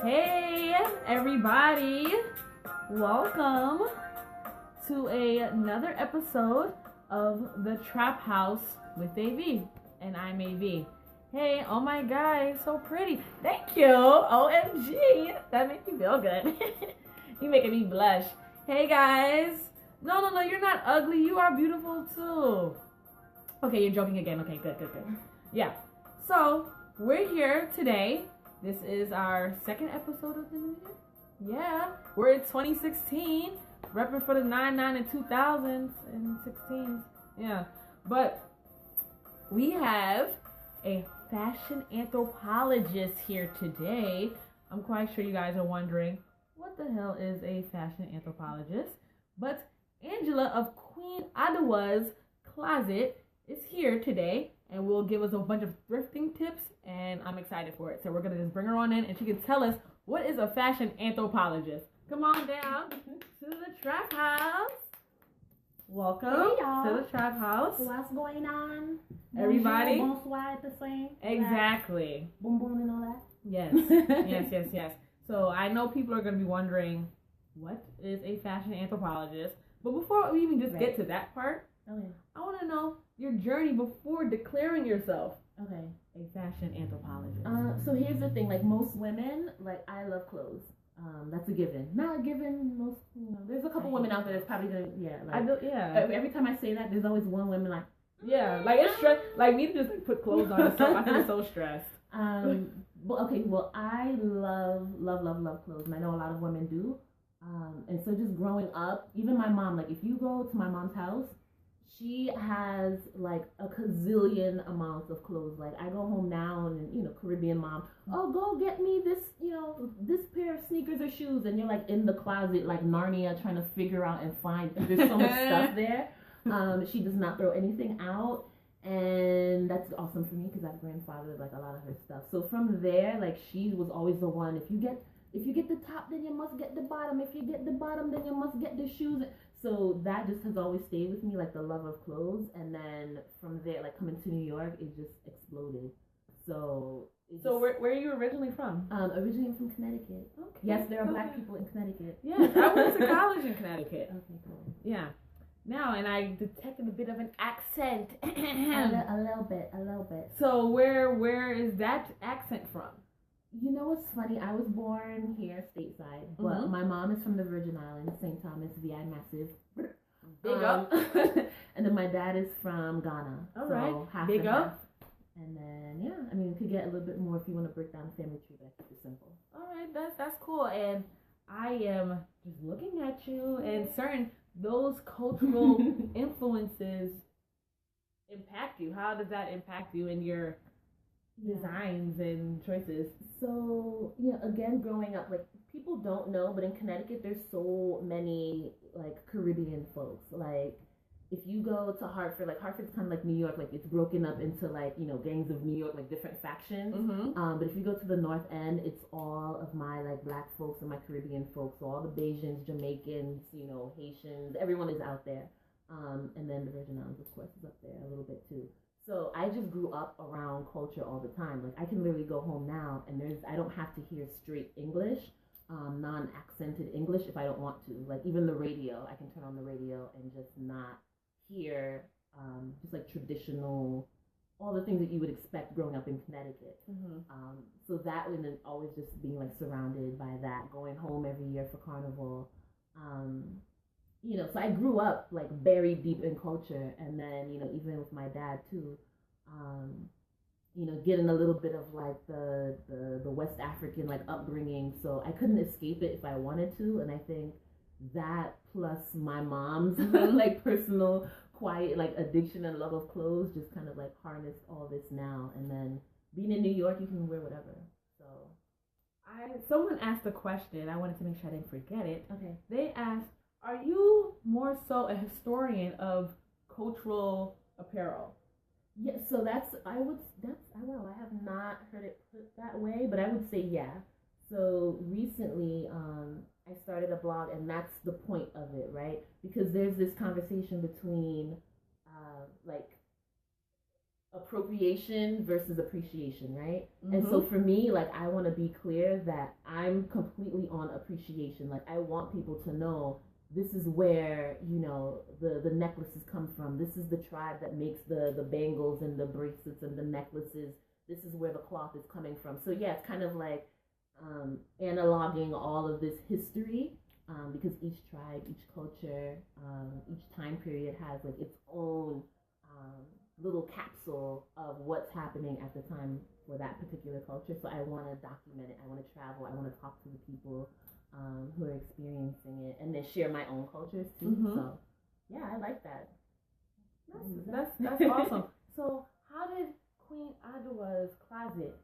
Hey everybody, welcome to another episode of the Traphouse with A.V. and I'm A.V. Hey, oh my god, so pretty. Thank you. OMG, that makes me feel good. You're making me blush. Hey guys. No, you're not ugly. You are beautiful too. Okay, you're joking again. Okay, good. Yeah. So, we're here today. This is our second episode of the new year. Yeah. We're in 2016. Repping for the 99 and 2000s and 16s. Yeah. But we have a fashion anthropologist here today. I'm quite sure you guys are wondering, what the hell is a fashion anthropologist? But Angela of Queen Adwoa's Closet is here today and will give us a bunch of thrifting tips, and I'm excited for it. So we're going to just bring her on in and she can tell us what is a fashion anthropologist. Come on down to the Trap House. Welcome to the Trap House. What's going on? Everybody? Bonsoir at the same. Exactly. Boom boom and all that. Yes. So I know people are going to be wondering, what is a fashion anthropologist? But before we even just get to that part, I want to know your journey before declaring yourself a fashion anthropologist. So here's the thing, like most women, like I love clothes. That's a given. Not a given. Most, there's a couple women out there that's probably gonna, every time I say that, there's always one woman like, like it's stress. Like me to just like, put clothes on and stuff. I feel so stressed. Well, I love clothes, and I know a lot of women do. And so just growing up, even my mom, like if you go to my mom's house, she has like a gazillion amounts of clothes. Like I go home now and, Caribbean mom, oh, go get me this, this pair of sneakers or shoes. And you're like in the closet, like Narnia, trying to figure out and find, there's so much stuff there. She does not throw anything out. And that's awesome for me because I've grandfathered like a lot of her stuff. So from there, like she was always the one, if you get the top, then you must get the bottom. If you get the bottom, then you must get the shoes. So that just has always stayed with me, like the love of clothes. And then from there, like coming to New York, it just exploded. So where are you originally from? Originally I'm from Connecticut. Okay. Yes, there are black people in Connecticut. Yes, I went to college in Connecticut. Okay, cool. Yeah. Now, and I detected a bit of an accent. a little bit. So where is that accent from? You know what's funny? I was born here stateside, but my mom is from the Virgin Islands, St. Thomas, VI Massive. Big up. And then my dad is from Ghana. All right. Half Big and up. half. And then, we could get a little bit more if you want to break down the family tree, but I keep it simple. All right, that's cool. And I am just looking at you and certain those cultural influences impact you. How does that impact you in your designs and choices? So again, growing up, like people don't know, but in Connecticut there's so many like Caribbean folks. Like if you go to Hartford, like Hartford's kind of like New York, like it's broken up into like gangs of New York, like different factions. But if you go to the North End, it's all of my like black folks and my Caribbean folks, so all the Bajans, Jamaicans, Haitians, everyone is out there. And then the Virgin Islands, of course, is up there a little bit too. So I just grew up around culture all the time. Like I can literally go home now and I don't have to hear straight English, non-accented English if I don't want to. Like even the radio, I can turn on the radio and just not hear just like traditional, all the things that you would expect growing up in Connecticut. So that and then always just being like surrounded by that, going home every year for Carnival. So I grew up like buried deep in culture, and then even with my dad too, getting a little bit of like the West African like upbringing. So I couldn't escape it if I wanted to, and I think that plus my mom's like personal quiet like addiction and love of clothes just kind of like harnessed all this now. And then being in New York, you can wear whatever. So someone asked a question. I wanted to make sure I didn't forget it. Okay. They asked, are you more so a historian of cultural apparel? Yeah, so I have not heard it put that way, but I would say yeah. So recently, I started a blog, and that's the point of it, right? Because there's this conversation between, like, appropriation versus appreciation, right? Mm-hmm. And so for me, like, I want to be clear that I'm completely on appreciation. Like, I want people to know this is where, you know, the necklaces come from. This is the tribe that makes the bangles and the bracelets and the necklaces. This is where the cloth is coming from. So yeah, it's kind of like analoging all of this history, because each tribe, each culture, each time period has like its own little capsule of what's happening at the time for that particular culture. So I want to document it. I want to travel. I want to talk to the people who are experiencing it, and then share my own cultures too. Mm-hmm. So yeah, I like that. That's awesome. So how did Queen Adwoa's closet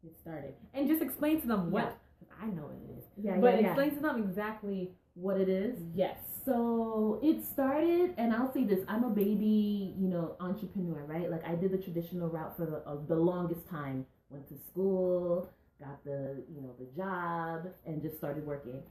get started? And just explain to them what. I know what it is. Yeah, but explain to them exactly what it is. Yes. So it started, and I'll say this: I'm a baby, you know, entrepreneur, right? Like I did the traditional route for the longest time. Went to school, got the job, and just started working.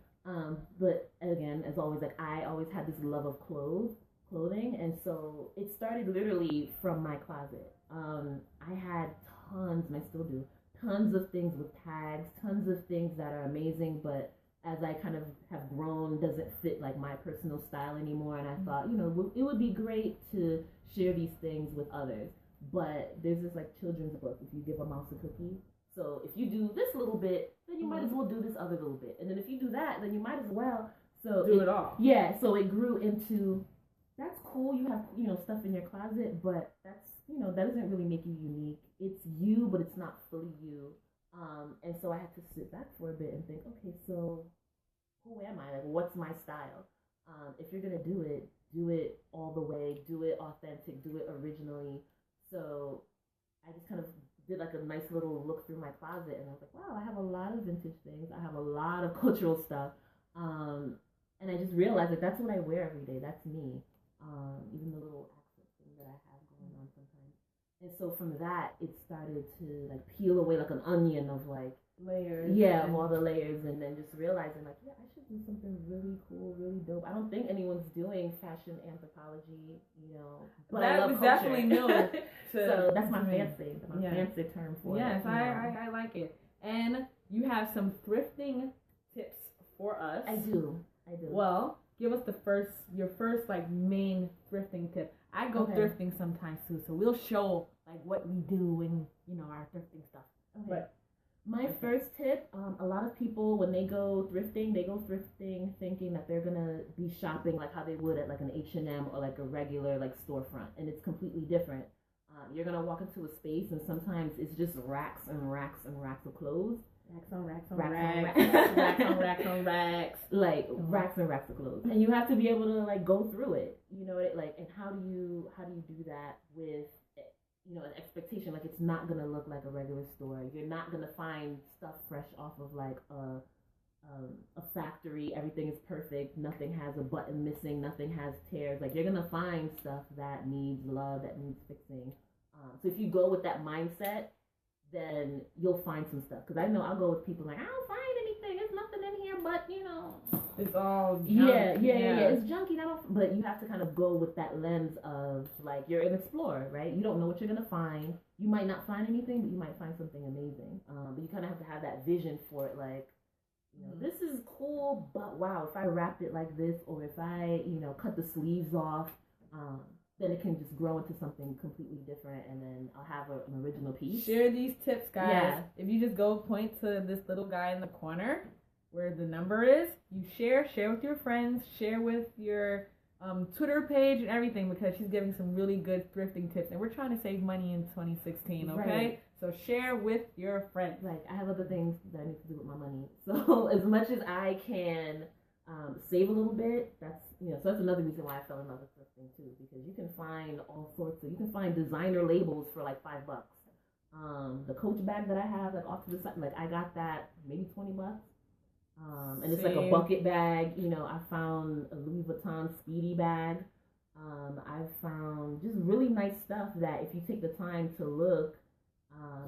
But again, as always, like I always had this love of clothing, and so it started literally from my closet. I had tons, and I still do, tons of things with tags, tons of things that are amazing, but as I kind of have grown, doesn't fit like my personal style anymore. And I thought, you know, it would be great to share these things with others. But there's this like children's book, if you give a mouse a cookie. So if you do this little bit, then you might as well do this other little bit. And then if you do that, then you might as well do it all. Yeah, so it grew into, that's cool, you have, you know, stuff in your closet, but that's, you know, that doesn't really make you unique. It's you, but it's not fully you. And so I had to sit back for a bit and think, okay, so who am I? Like, what's my style? If you're going to do it all the way, do it authentic, do it originally. So I just kind of did like a nice little look through my closet, and I was like, wow, I have a lot of vintage things. I have a lot of cultural stuff. And I just realized that that's what I wear every day. That's me. Even the little accent thing that I have going on sometimes. And so from that, it started to like peel away like an onion of like layers. Yeah, of all the layers, and then just realizing like, yeah, I should do something really cool, really dope. I don't think anyone's doing fashion anthropology, you know. But that was definitely new. So that's my fancy term for it. Yes, I like it. And you have some thrifting tips for us. I do. Well, give us your first like main thrifting tip. I go thrifting sometimes too, so we'll show like what we do and, you know, our thrifting stuff. Okay. But my first tip, a lot of people when they go thrifting thinking that they're gonna be shopping like how they would at like an H&M or like a regular like storefront, and it's completely different. You're gonna walk into a space, and sometimes it's just racks and racks and racks of clothes. Racks on racks. Racks on racks on racks. Like racks and racks of clothes. And you have to be able to like go through it. You know, like, and how do you do that with, you know, an expectation? Like, it's not gonna look like a regular store. You're not gonna find stuff fresh off of like a factory. Everything is perfect. Nothing has a button missing. Nothing has tears. Like, you're gonna find stuff that needs love, that needs fixing. So if you go with that mindset, then you'll find some stuff. Because I know I'll go with people like, I don't find anything. There's nothing in here, but you know, it's all junk. Yeah. It's junky. But you have to kind of go with that lens of like, you're an explorer, right? You don't know what you're gonna find. You might not find anything, but you might find something amazing. But you kind of have to have that vision for it, like, you know, this is cool, but wow, if I wrapped it like this, or if I, you know, cut the sleeves off, then it can just grow into something completely different, and then I'll have an original piece. Share these tips, guys. Yeah. If you just go point to this little guy in the corner where the number is, you share with your friends, share with your Twitter page and everything, because she's giving some really good thrifting tips, and we're trying to save money in 2016, okay? Right. So share with your friends. Like, I have other things that I need to do with my money. So as much as I can save a little bit, that's, you know, so that's another reason why I fell in love with thrifting too, because you can find all sorts of, you can find designer labels for like $5. The Coach bag that I have, like off to the side, like I got that maybe $20. And it's like a bucket bag. You know, I found a Louis Vuitton Speedy bag. I've found just really nice stuff that if you take the time to look.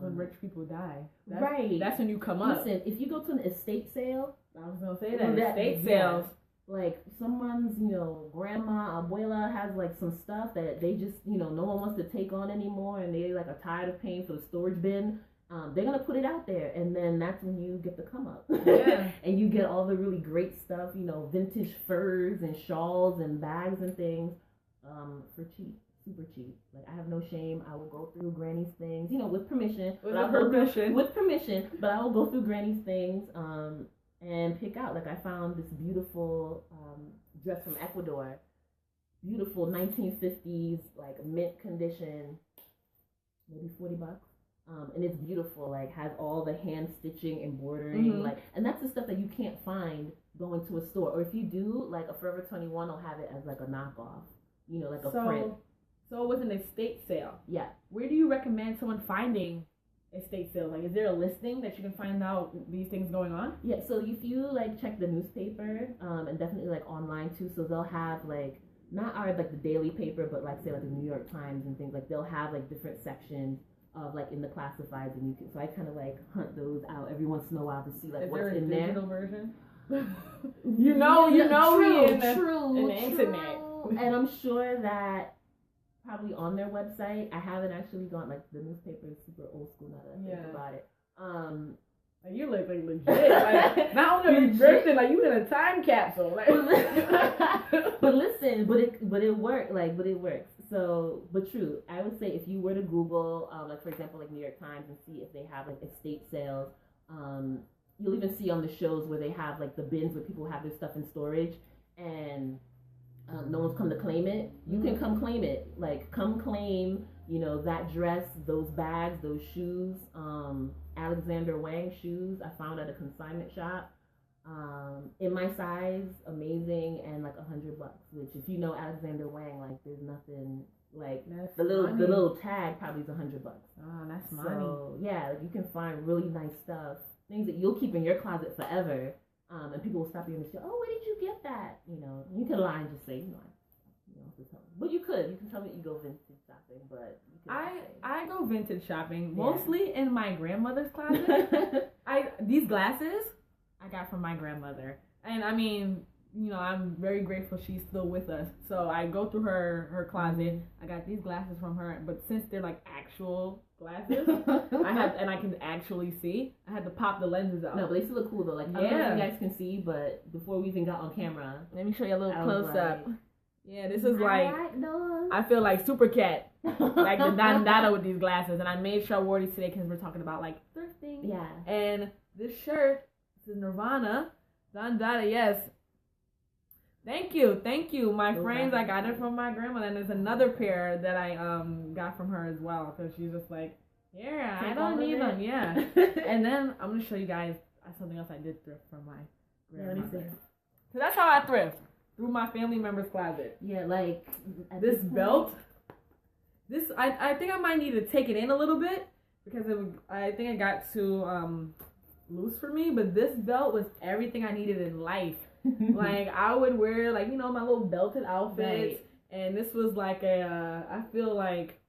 When rich people die. Right. That's when you come up. Listen, if you go to an estate sale. I was going to say that. Estate sales. like someone's, grandma, abuela has like some stuff that they just, no one wants to take on anymore, and they like are tired of paying for the storage bin. They're gonna put it out there, and then that's when you get the come up. Yeah. And you get all the really great stuff, vintage furs and shawls and bags and things, for cheap, super cheap. Like, I have no shame. I will go through Granny's things, with permission. With permission, but I will go through Granny's things, and pick out. Like, I found this beautiful dress from Ecuador, beautiful 1950s, like mint condition, maybe $40. And it's beautiful, like has all the hand stitching, embroidering, like, and that's the stuff that you can't find going to a store. Or if you do, like a Forever 21 will have it as like a knockoff, like a print. So it was an estate sale. Yeah. Where do you recommend someone finding estate sales? Like, is there a listing that you can find out these things going on? Yeah. So if you like check the newspaper, and definitely like online too, so they'll have like not our like the daily paper, but like say like the New York Times and things, like they'll have like different sections of like in the classifieds, and so I kind of like hunt those out every once in a while to see like what's in there. Is there a digital version? True. In the internet. And I'm sure that probably on their website, I haven't actually gone, like the newspaper is super old school now that I think about it. Like, you're like legit. Like, not only are you drifting, like you in a time capsule. Like. But listen, but it worked. Like, but it works. So, but true. I would say if you were to Google, like for example, like New York Times, and see if they have like estate sales, you'll even see on the shows where they have like the bins where people have their stuff in storage, and no one's come to claim it. You can come claim it. Like, come claim, that dress, those bags, those shoes. Alexander Wang shoes I found at a consignment shop, in my size, amazing, and like $100, which if you know Alexander Wang, like there's nothing like that's the little tag probably is $100. Oh, that's money. So yeah, like you can find really nice stuff, things that you'll keep in your closet forever, and people will stop you and say, oh, where did you get that? You can lie and just say, but you can tell me you go vintage shopping, but I go vintage shopping mostly in my grandmother's closet. These glasses I got from my grandmother, and I mean, I'm very grateful she's still with us. So I go through her closet. I got these glasses from her, but since they're like actual glasses, I can actually see. I had to pop the lenses out. No, but they still look cool though. Like, I don't know if you guys can see, but before we even got on camera, let me show you a little close up. Yeah, this is like I feel like Super Cat, like the Don Dada with these glasses, and I made sure I wore these today because we're talking about like thrifting. Yeah. And this shirt, this is Nirvana, Don Dada. Yes. Thank you, my friends. I got it from my grandmother, and there's another pair that I got from her as well, because she's just like, yeah, I don't need them. Yeah. And then I'm gonna show you guys something else I did thrift from my grandmother. So that's how I thrift. Through my family member's closet. Yeah, like this belt. I think I might need to take it in a little bit because I think it got too loose for me. But this belt was everything I needed in life. Like, I would wear like my little belted outfits, and this was like I feel like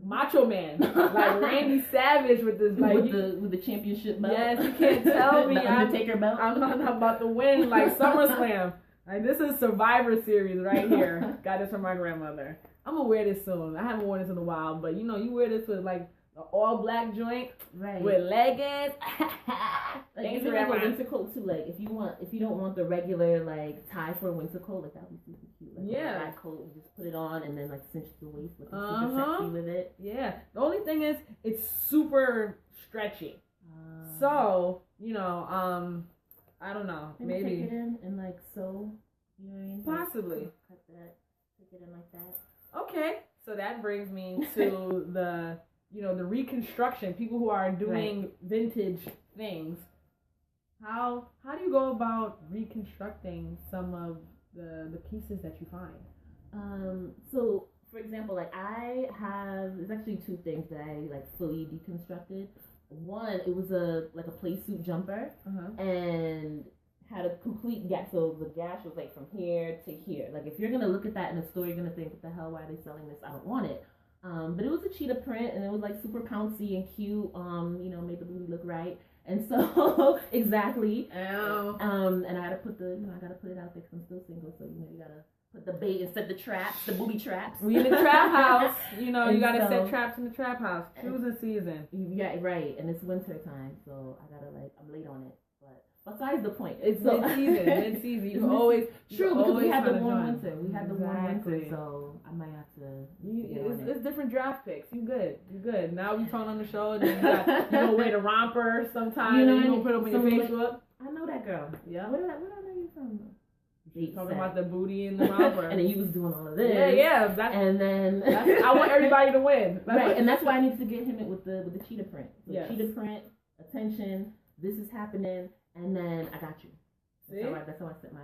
Macho Man, like Randy Savage with this like with the championship belt. Yes, you can't tell me the Undertaker belt. I'm about to win like SummerSlam. Like, this is Survivor Series right here. Got this from my grandmother. I'm gonna wear this soon. I haven't worn this in a while, but you wear this with like an all black joint, with leggings. Like, even like a winter coat too. Like, if you don't want the regular like tie for a winter coat, like that would be super cute. Like, a black coat, you just put it on and then like cinch the waist, looking super sexy with it. Yeah. The only thing is, it's super stretchy. So I don't know. Maybe take it in and like sew. You know what I mean? Possibly. Cut that. Take it in like that. Okay. So that brings me to the the reconstruction. People who are doing vintage things. How do you go about reconstructing some of the pieces that you find? So for example, like there's actually two things that I like fully deconstructed. One, it was a play suit jumper, and had a complete gash. So the gash was like from here to here. Like, if you're gonna look at that in a store, you're gonna think, what the hell, why are they selling this? I don't want it. But it was a cheetah print, and it was like super pouncy and cute. Made the booty look right. And so exactly. Ow. And I gotta put I gotta put it out there because I'm still single. So you gotta put the bait and set the traps, the booby traps. We in the trap house. You gotta so, set traps in the trap house. Choosing season. Yeah, right. And it's winter time, so I gotta I'm late on it. But besides the point, it's mid-season. Mid-season. You always true because we had the warm join. winter. We had the warm winter, so I might have to. It's different draft picks. You good. Now we talking on the show. And you gonna wear the romper sometime. You gonna put them in your Facebook. I know that girl. Yeah. Where I know you from? Talking about the booty and the romper. And then you was doing all of this. Yeah. And then I want everybody to win. Right, and that's why I need to get him in with the cheetah print. So yes. Cheetah print, attention, this is happening, and then I got you. See? That's how I set my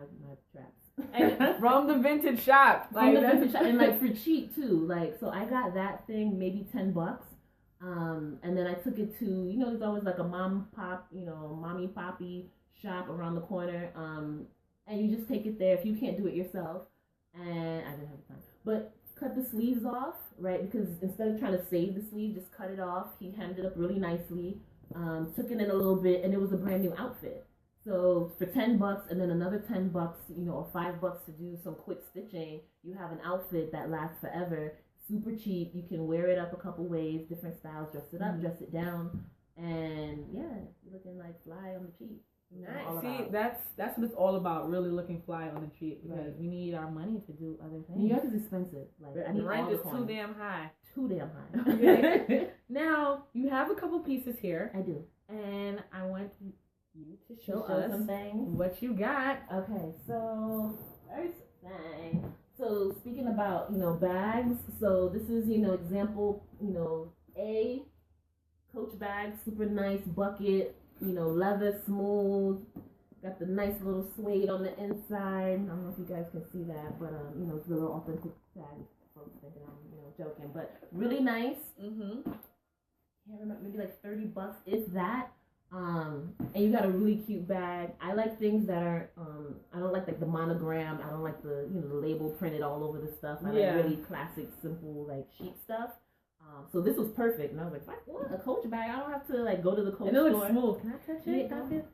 traps. And from the vintage shop. From the vintage shop. And for cheap too. So I got that thing maybe $10. And then I took it to, there's always like a mom pop, mommy poppy shop around the corner. And you just take it there if you can't do it yourself. And I didn't have time. But cut the sleeves off, right? Because instead of trying to save the sleeve, just cut it off. He hemmed it up really nicely. Took it in a little bit, and it was a brand new outfit. So for $10 and then another $10, or $5 to do some quick stitching, you have an outfit that lasts forever. Super cheap. You can wear it up a couple ways, different styles. Dress it up, dress it down, and yeah, you're looking like fly on the cheap. Nice. See, that's what it's all about. Really looking fly on the cheap because we need our money to do other things. New York is expensive. The rent is too damn high. Too damn high. Okay. Now you have a couple pieces here. I do, and I want you to show us some things. What you got. Okay, so first thing. So speaking about bags. So this is example A Coach bag, super nice bucket. Leather smooth. Got the nice little suede on the inside. I don't know if you guys can see that, but it's a little authentic tag. Folks thinking I'm joking, but really nice. Can't remember, maybe like $30 if that. And you got a really cute bag. I like things that are I don't like the monogram. I don't like the the label printed all over the stuff. I like really classic, simple, chic stuff. So this was perfect, and I was like, "What? A Coach bag? I don't have to go to the Coach store." And it looks smooth. Can I touch it?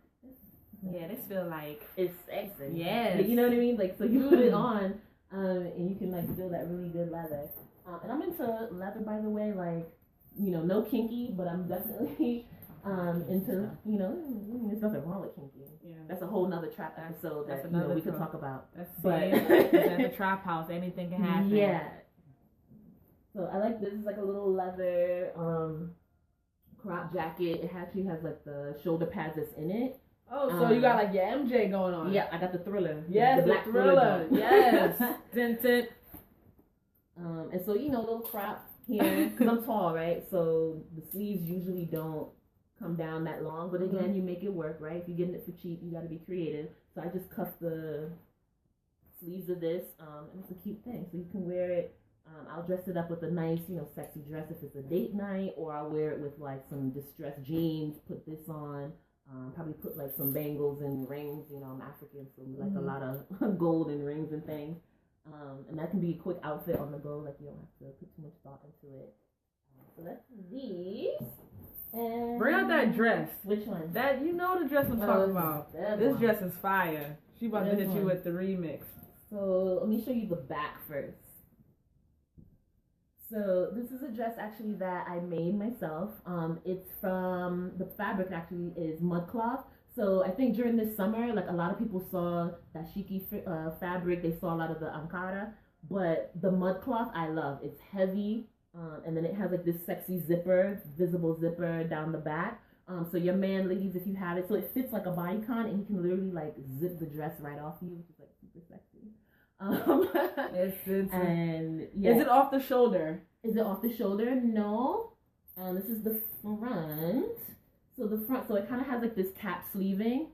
Yeah, this feel like it's sexy. Yes. You know what I mean? So you put it on, and you can feel that really good leather. And I'm into leather, by the way. No kinky, but I'm definitely into there's nothing wrong with kinky. Yeah. That's a whole nother trap episode that we could talk about. That's at the trap house. Anything can happen. Yeah. So I like this. It's a little leather crop jacket. It actually has the shoulder pads that's in it. Oh, so you got your MJ going on. Yeah, I got the Thriller. Yes, the black Thriller. Yes. Tinted. And so little crop here because I'm tall, right? So the sleeves usually don't come down that long, but again, you make it work, right? If you're getting it for cheap, you got to be creative. So I just cuffed the sleeves of this, and it's a cute thing. So you can wear it. I'll dress it up with a nice, sexy dress if it's a date night, or I'll wear it with some distressed jeans, put this on, probably put some bangles and rings, I'm African, so we like a lot of gold and rings and things. And that can be a quick outfit on the go, you don't have to put too much thought into it. So that's these. And bring out that dress. Which one? That the dress I'm talking about. This dress is fire. She about to hit you with the remix. So let me show you the back first. So this is a dress actually that I made myself. It's from, the fabric actually is mud cloth. So I think during this summer, a lot of people saw dashiki fabric. They saw a lot of the Ankara, but the mud cloth I love. It's heavy, and then it has this sexy zipper, visible zipper down the back. So your man, ladies, if you have it, so it fits like a bodycon, and you can literally zip the dress right off you, which is super sexy. And yeah. Is it off the shoulder? Is it off the shoulder? No. This is the front. So the front, so it kind of has this cap sleeving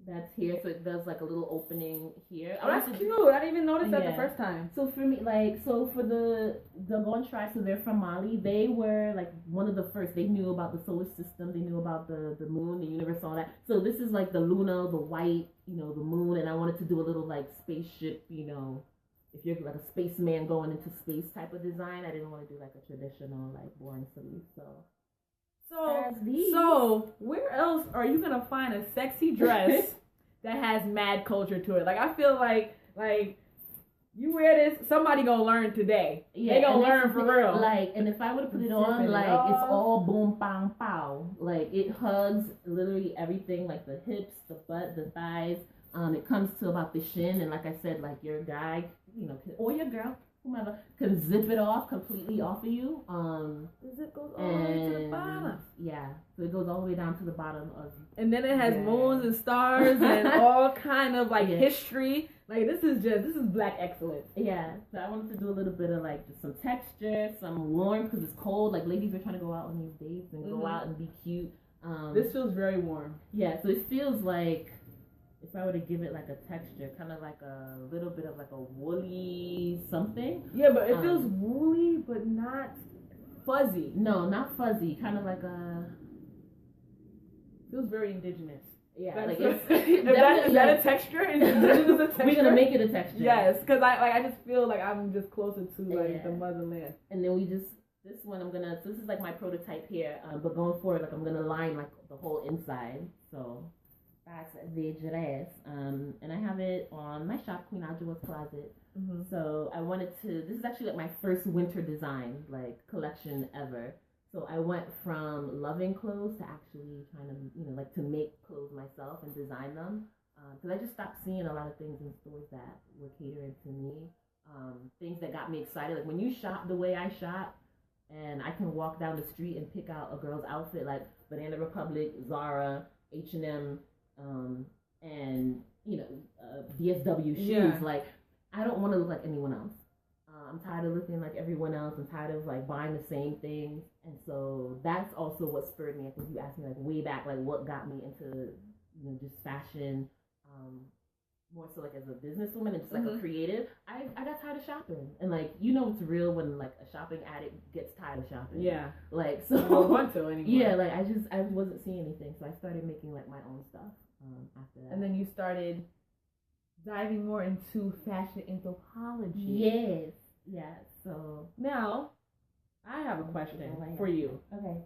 that's here, so it does a little opening here. Oh, that's cute. I didn't even notice that the first time. So for me, so for the Gabon tribe, so they're from Mali. They were one of the first. They knew about the solar system. They knew about the moon, the universe, all that. So this is the Luna, the white, the moon, and I wanted to do a little spaceship, if you're a spaceman going into space type of design. I didn't want to do a traditional boring sleeve. So So where else are you gonna find a sexy dress that has mad culture to it? Like I feel like you wear this, somebody gonna learn today. Yeah, they gonna learn for real. Like, and if I would put it on, like it's all boom, bang, pow. Like it hugs literally everything, like the hips, the butt, the thighs. It comes to about the shin, and like I said, like your guy, or your girl, whomever, can zip it off completely off of you. The zip goes all the way to the bottom. Yeah, so it goes all the way down to the bottom of. And then it has moons and stars and all kind of like history. Like this is black excellence. Yeah, so I wanted to do a little bit of like just some texture, some warm because it's cold. Like ladies are trying to go out on these dates and go out and be cute. This feels very warm. Yeah, so it feels like. If I were to give it like a texture, kind of like a little bit of like a woolly something. Yeah, but it feels woolly, but not fuzzy. No, not fuzzy. Kind of like a. Feels very indigenous. Yeah, like it's is that a texture? Is indigenous a texture? We're gonna make it a texture. Yes, because I just feel like I'm just closer to like the motherland. And then this one so this is like my prototype here, but going forward, like I'm gonna line like the whole inside. So. That's the dress, and I have it on my shop, Queen Adwoa's Closet. So I wanted to. This is actually like my first winter design, like collection ever. So I went from loving clothes to actually trying to, like to make clothes myself and design them. Because I just stopped seeing a lot of things in stores that were catering to me. Things that got me excited, like when you shop the way I shop, and I can walk down the street and pick out a girl's outfit, like Banana Republic, Zara, H&M. And DSW shoes. Like I don't want to look like anyone else. I'm tired of looking like everyone else. I'm tired of like buying the same things, and so that's also what spurred me. I think you asked me like way back, like what got me into just fashion, more so like as a businesswoman and just like a creative. I got tired of shopping, and like it's real when like a shopping addict gets tired of shopping. Yeah, like so. I don't want to anymore. Yeah, like I wasn't seeing anything, so I started making like my own stuff. After that. And then you started diving more into fashion anthropology. Yes. So now, I have a question for you. Okay.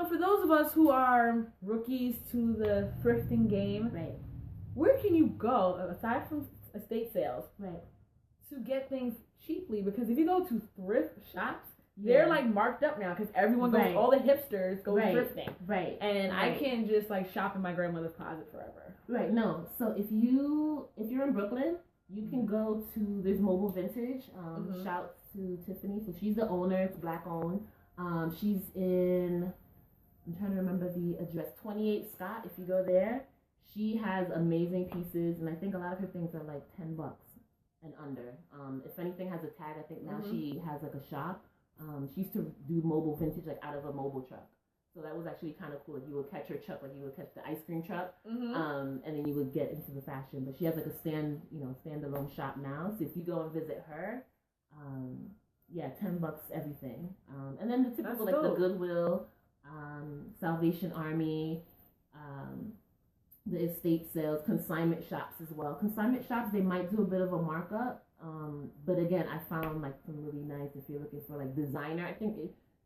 For those of us who are rookies to the thrifting game, where can you go aside from estate sales, to get things cheaply? Because if you go to thrift shops, they're like marked up now because everyone goes. All the hipsters go thrifting, and I can't just like shop in my grandmother's closet forever. No. So if you're in Brooklyn, you can go to there's Mobile Vintage. Shout to Tiffany. So she's the owner. It's black owned. She's in. I'm trying to remember the address. 28 Scott. If you go there, she has amazing pieces, and I think a lot of her things are like $10 and under. If anything has a tag, I think now she has like a shop. She used to do mobile vintage like out of a mobile truck, so that was actually kind of cool. Like you would catch her truck, like you would catch the ice cream truck, and then you would get into the fashion. But she has like a standalone shop now. So if you go and visit her, $10 everything. And then the typical like the Goodwill, Salvation Army, the estate sales, consignment shops as well. Consignment shops, they might do a bit of a markup. But again, I found like some really nice if you're looking for like designer. I think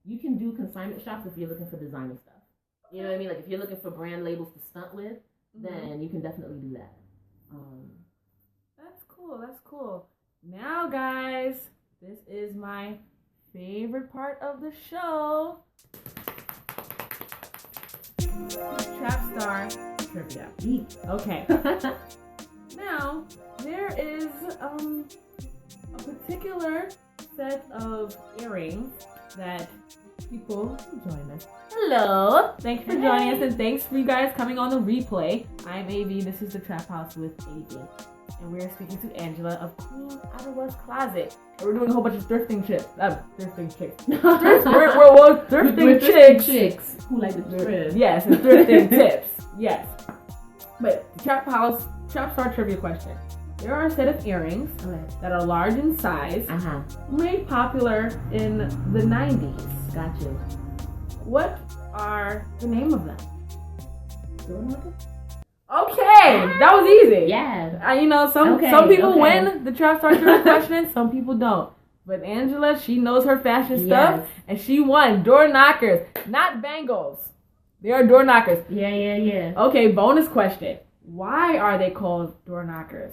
you can do consignment shops if you're looking for designer stuff. You know what I mean? Like if you're looking for brand labels to stunt with, then you can definitely do that. That's cool. Now, guys, this is my favorite part of the show. Trap Star Trivia. Okay. Now, there is a particular set of earrings that people join us. Hello! Thanks for joining us, and thanks for you guys coming on the replay. I'm A.V. This is the Trap House with A.V. And we're speaking to Angela of Queen Adwoa's Closet. And we're doing a whole bunch of thrifting chicks. Thrifting chicks. we're thrifting chicks. Who like the thrift. Yes, and thrifting tips. Yes. But Trap Star Trivia question. There are a set of earrings that are large in size, made popular in the 90s. Gotcha. What are the name of them? Okay, that was easy. Yeah. Some people win the Trap Star Trivia question, some people don't. But Angela, she knows her fashion stuff, and she won door knockers, not bangles. They are door knockers. Yeah. Okay, bonus question. Why are they called door knockers?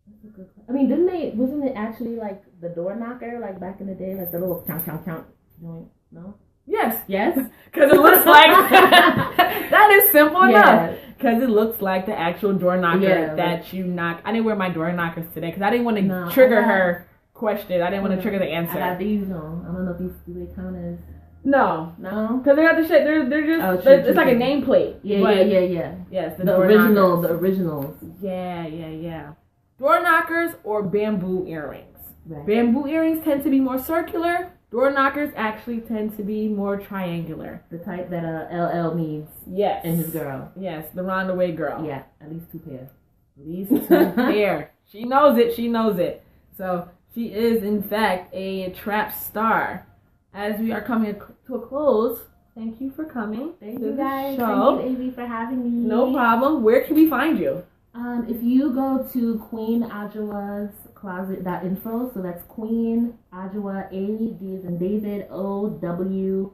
That's a good question. I mean, wasn't it actually like the door knocker, like back in the day, like the little count joint? No? Yes. Yes? Because it looks like, that is simple enough. Because it looks like the actual door knocker that you knock. I didn't wear my door knockers today because I didn't want to trigger her question. I didn't want to trigger the answer. I got these on. I don't know if do they count as... No. No? Because they got the shit. They're just, it's like a nameplate. Yeah. Yes, the originals. The originals. Yeah. Door knockers or bamboo earrings. Right. Bamboo earrings tend to be more circular. Door knockers actually tend to be more triangular. The type that LL needs. Yes. And his girl. Yes, the roundaway girl. Yeah, at least 2 pair. At least 2 pair. She knows it. So she is, in fact, a trap star. As we are coming to a close, thank you for coming. Thank you guys. Show. Thank you, AV, for having me. No problem. Where can we find you? If you go to Queen Adwoa's closet.info, so that's Queen Adwoa, A, D as in David, OWOAS,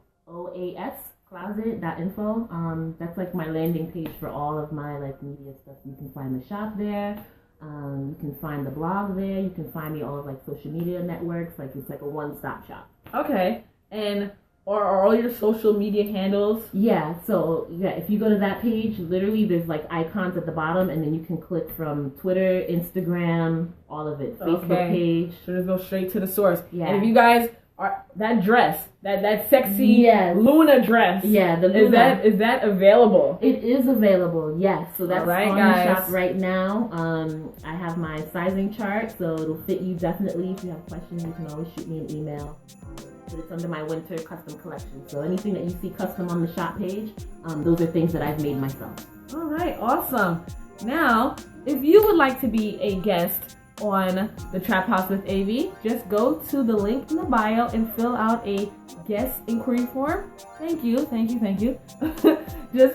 closet.info. That's like my landing page for all of my like media stuff. You can find the shop there. You can find the blog there. You can find me all of like social media networks. Like it's like a one-stop shop. Okay. And are all your social media handles? Yeah, so if you go to that page, literally there's like icons at the bottom, and then you can click from Twitter, Instagram, all of it. Facebook page. So just go straight to the source. Yeah. And if you guys are that dress, that sexy Luna dress. Yeah, the Luna. Is that available? It is available, yes. So that's on guys. the shop right now. I have my sizing chart, so it'll fit you definitely. If you have questions, you can always shoot me an email. But it's under my winter custom collection. So anything that you see custom on the shop page, those are things that I've made myself. All right, awesome. Now, if you would like to be a guest on the Traphouse with AV, just go to the link in the bio and fill out a guest inquiry form. Thank you. Just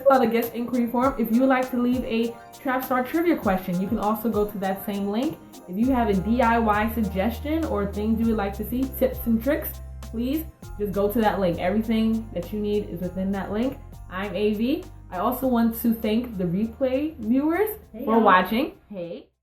fill out a guest inquiry form. If you would like to leave a Trap Star trivia question, you can also go to that same link. If you have a DIY suggestion or things you would like to see, tips and tricks, please just go to that link. Everything that you need is within that link. I'm AV. I also want to thank the replay viewers for watching. Hey.